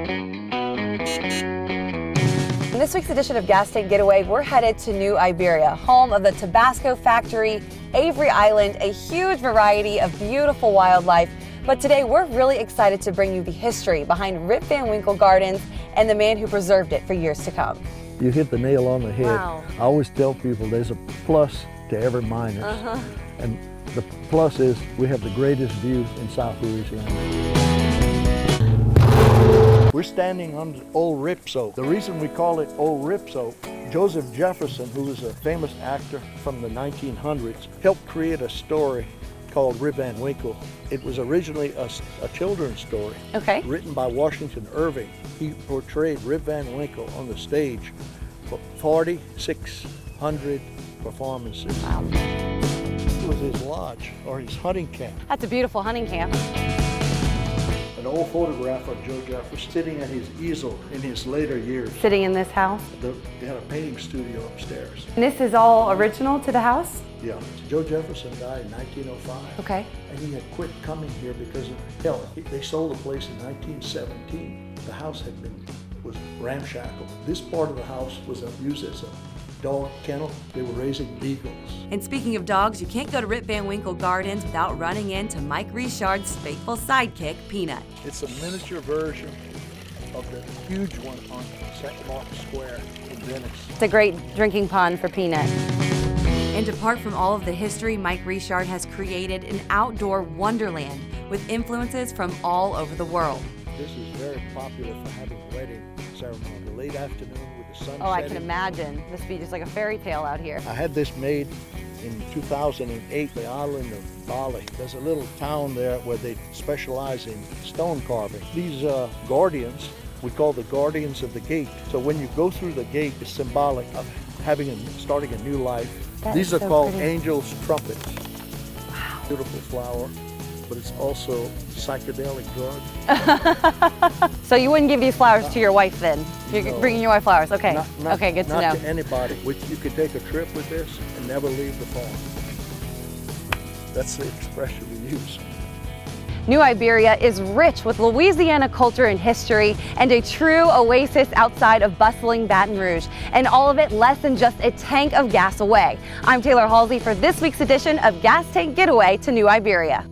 In this week's edition of Gas Tank Getaway, we're headed to New Iberia, home of the Tabasco Factory, Avery Island, a huge variety of beautiful wildlife. But today we're really excited to bring you the history behind Rip Van Winkle Gardens and the man who preserved it for years to come. You hit the nail on the head. Wow. I always tell people there's a plus to every minus. And the plus is we have the greatest views in South Louisiana. We're standing on Old Rip Soap. The reason we call it Old Rip Soap, Joseph Jefferson, who was a famous actor from the 1900s, helped create a story called Rip Van Winkle. It was originally a children's story written by Washington Irving. He portrayed Rip Van Winkle on the stage for 4,600 performances. Wow. It was his lodge or his hunting camp. That's a beautiful hunting camp. An old photograph of Joe Jefferson sitting at his easel in his later years. Sitting in this house. They had a painting studio upstairs. And this is all original to the house? Yeah. Joe Jefferson died in 1905. Okay. And he had quit coming here because of health. They sold the place in 1917. The house was ramshackle. This part of the house was used as a dog kennel. They were raising beagles. And speaking of dogs, you can't go to Rip Van Winkle Gardens without running into Mike Richard's faithful sidekick, Peanut. It's a miniature version of the huge one on St. Mark's Square in Venice. It's a great drinking pond for Peanut. And apart from all of the history, Mike Richard has created an outdoor wonderland with influences from all over the world. This is very popular for having wedding ceremony. Late afternoon with the sun Oh, I setting. can imagine. This would be just like a fairy tale out here. I had this made in 2008, the island of Bali. There's a little town there where they specialize in stone carving. These guardians, we call the guardians of the gate. So when you go through the gate, it's symbolic of starting a new life. These are called angels' trumpets. Wow. Beautiful flower, but it's also psychedelic drug. So you wouldn't give these flowers to your wife then? You're No. bringing your wife flowers, okay. Okay, good to know. Not to anybody. You could take a trip with this and never leave the farm. That's the expression we use. New Iberia is rich with Louisiana culture and history and a true oasis outside of bustling Baton Rouge. And all of it less than just a tank of gas away. I'm Halsey for this week's edition of Gas Tank Getaway to New Iberia.